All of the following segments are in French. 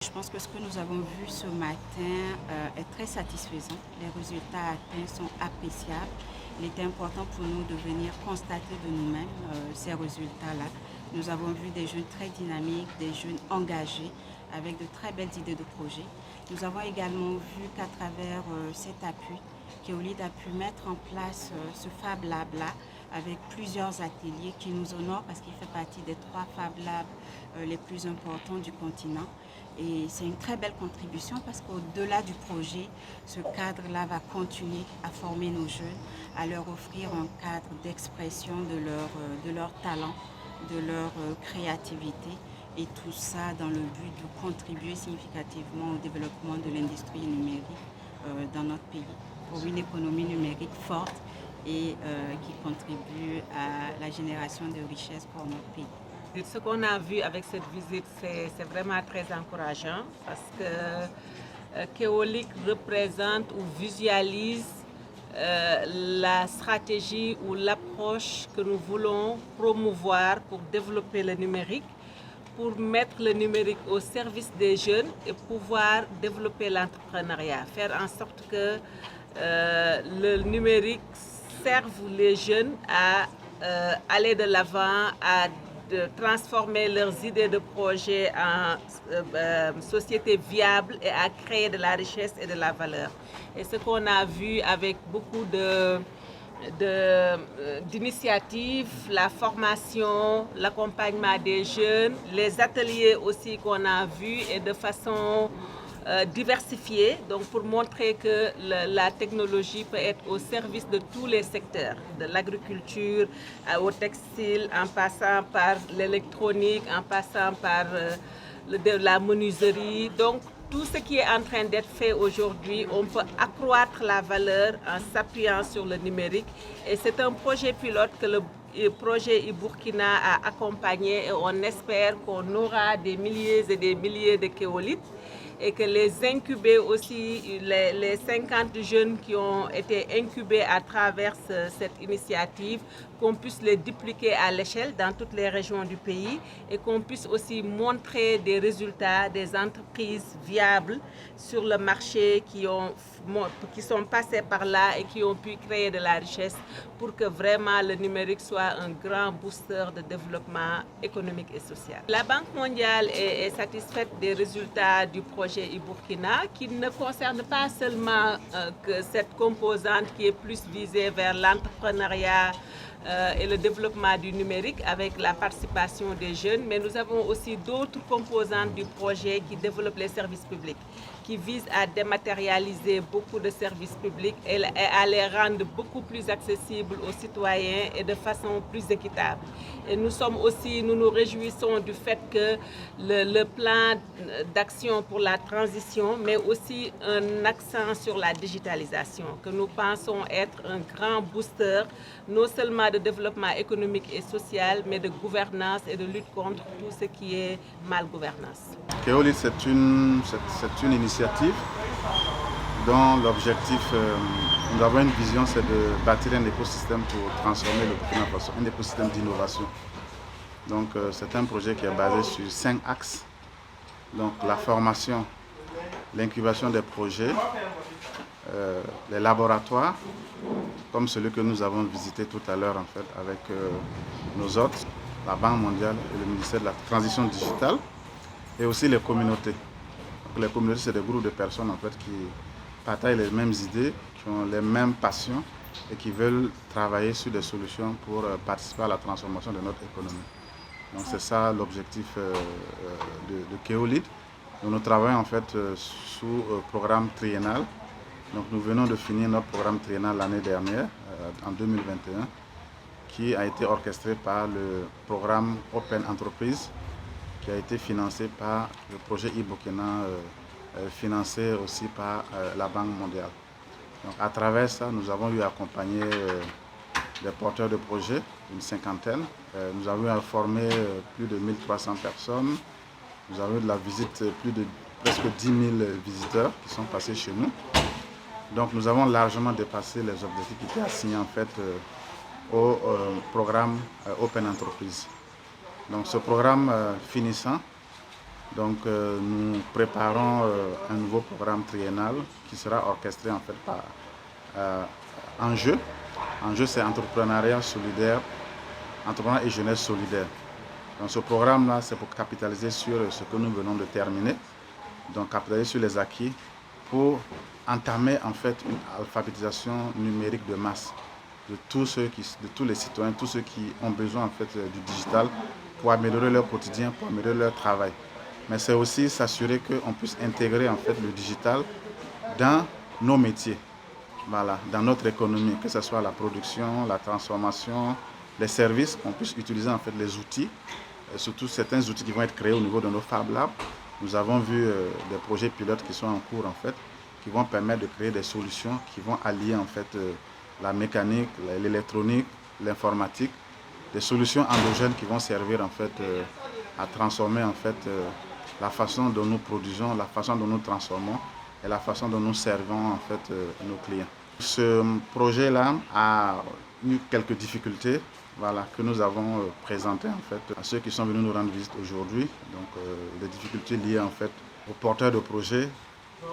Je pense que ce que nous avons vu ce matin est très satisfaisant. Les résultats atteints sont appréciables. Il était important pour nous de venir constater de nous-mêmes ces résultats-là. Nous avons vu des jeunes très dynamiques, des jeunes engagés, avec de très belles idées de projet. Nous avons également vu qu'à travers cet appui, Keolid a pu mettre en place ce Fab Lab-là avec plusieurs ateliers qui nous honorent parce qu'il fait partie des 3 Fab Labs les plus importants du continent. Et c'est une très belle contribution parce qu'au-delà du projet, ce cadre-là va continuer à former nos jeunes, à leur offrir un cadre d'expression de leur talent, de leur créativité, et tout ça dans le but de contribuer significativement au développement de l'industrie numérique dans notre pays, pour une économie numérique forte et qui contribue à la génération de richesses pour notre pays. Ce qu'on a vu avec cette visite, c'est vraiment très encourageant parce que Keolik représente ou visualise la stratégie ou l'approche que nous voulons promouvoir pour développer le numérique, pour mettre le numérique au service des jeunes et pouvoir développer l'entrepreneuriat, faire en sorte que le numérique serve les jeunes à aller de l'avant, à de transformer leurs idées de projet en société viable et à créer de la richesse et de la valeur. Et ce qu'on a vu avec beaucoup d'initiatives, la formation, l'accompagnement des jeunes, les ateliers aussi qu'on a vus et de façon diversifiée, donc pour montrer que la technologie peut être au service de tous les secteurs, de l'agriculture au textile, en passant par l'électronique, en passant par la menuiserie. Donc tout ce qui est en train d'être fait aujourd'hui, on peut accroître la valeur en s'appuyant sur le numérique. Et c'est un projet pilote que le projet iBourkina a accompagné et on espère qu'on aura des milliers et des milliers de kéolites et que les incubés aussi, les 50 jeunes qui ont été incubés à travers cette initiative, qu'on puisse les dupliquer à l'échelle dans toutes les régions du pays et qu'on puisse aussi montrer des résultats des entreprises viables sur le marché qui sont passées par là et qui ont pu créer de la richesse pour que vraiment le numérique soit un grand booster de développement économique et social. La Banque mondiale est satisfaite des résultats du projet iBourkina qui ne concerne pas seulement que cette composante qui est plus visée vers l'entrepreneuriat et le développement du numérique avec la participation des jeunes, mais nous avons aussi d'autres composantes du projet qui développent les services publics, qui visent à dématérialiser beaucoup de services publics et à les rendre beaucoup plus accessibles aux citoyens et de façon plus équitable. Et nous nous réjouissons du fait que le plan d'action pour la transition, mais aussi un accent sur la digitalisation, que nous pensons être un grand booster, non seulement de développement économique et social, mais de gouvernance et de lutte contre tout ce qui est mal-gouvernance. Keolid, c'est une initiative dont l'objectif, nous avons une vision, c'est de bâtir un écosystème pour transformer le Burkina Faso, un écosystème d'innovation. Donc c'est un projet qui est basé sur 5 axes. Donc la formation, l'incubation des projets, les laboratoires, comme celui que nous avons visité tout à l'heure en fait avec nos hôtes, la Banque mondiale et le ministère de la Transition digitale, et aussi les communautés. Donc, les communautés, c'est des groupes de personnes en fait, qui partagent les mêmes idées, qui ont les mêmes passions et qui veulent travailler sur des solutions pour participer à la transformation de notre économie. Donc c'est ça l'objectif de Keolid. Nous travaillons en fait sous programme triennal. Donc nous venons de finir notre programme triennal l'année dernière, en 2021, qui a été orchestré par le programme Open Entreprise, qui a été financé par le projet iBourkina, financé aussi par la Banque mondiale. Donc, à travers ça, nous avons eu à accompagner des porteurs de projets, une cinquantaine. Nous avons eu à former plus de 1300 personnes. Nous avons eu de la visite plus de presque 10 000 visiteurs qui sont passés chez nous. Donc nous avons largement dépassé les objectifs qui étaient assignés en fait au programme Open Entreprise. Donc ce programme finissant, Donc nous préparons un nouveau programme triennal qui sera orchestré en fait par Enjeu. Enjeu, c'est entrepreneuriat solidaire, entrepreneuriat et jeunesse solidaire. Donc ce programme-là, c'est pour capitaliser sur ce que nous venons de terminer, donc capitaliser sur les acquis pour entamer en fait une alphabétisation numérique de masse de tous les citoyens, tous ceux qui ont besoin en fait du digital pour améliorer leur quotidien, pour améliorer leur travail. Mais c'est aussi s'assurer qu'on puisse intégrer en fait le digital dans nos métiers, voilà, dans notre économie, que ce soit la production, la transformation, les services, qu'on puisse utiliser en fait les outils, surtout certains outils qui vont être créés au niveau de nos Fab Labs. Nous avons vu des projets pilotes qui sont en cours en fait, qui vont permettre de créer des solutions qui vont allier en fait la mécanique, l'électronique, l'informatique, des solutions endogènes qui vont servir en fait à transformer en fait la façon dont nous produisons, la façon dont nous transformons et la façon dont nous servons en fait nos clients. Ce projet-là a eu quelques difficultés, voilà, que nous avons présentées en fait à ceux qui sont venus nous rendre visite aujourd'hui. Donc des difficultés liées en fait aux porteurs de projets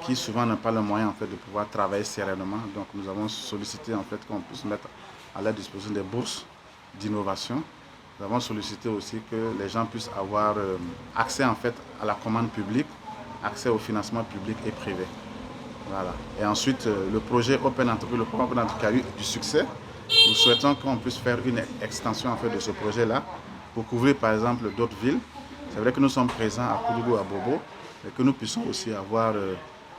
qui souvent n'ont pas le moyen en fait de pouvoir travailler sereinement. Donc nous avons sollicité en fait qu'on puisse mettre à leur disposition des bourses d'innovation. Nous avons sollicité aussi que les gens puissent avoir accès en fait à la commande publique, accès au financement public et privé. Voilà. Et ensuite, le projet Open Entreprise, le programme Open Entreprise a eu du succès. Nous souhaitons qu'on puisse faire une extension en fait de ce projet-là pour couvrir par exemple d'autres villes. C'est vrai que nous sommes présents à Koudougou et à Bobo, mais que nous puissions aussi avoir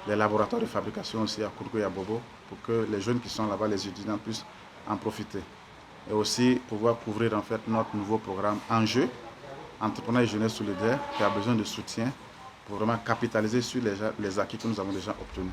les laboratoires de fabrication aussi à Koudougou et à Bobo pour que les jeunes qui sont là-bas, les étudiants, puissent en profiter. Et aussi pouvoir couvrir en fait notre nouveau programme Enjeu, Entrepreneuriat et jeunesse solidaire, qui a besoin de soutien pour vraiment capitaliser sur les acquis que nous avons déjà obtenus.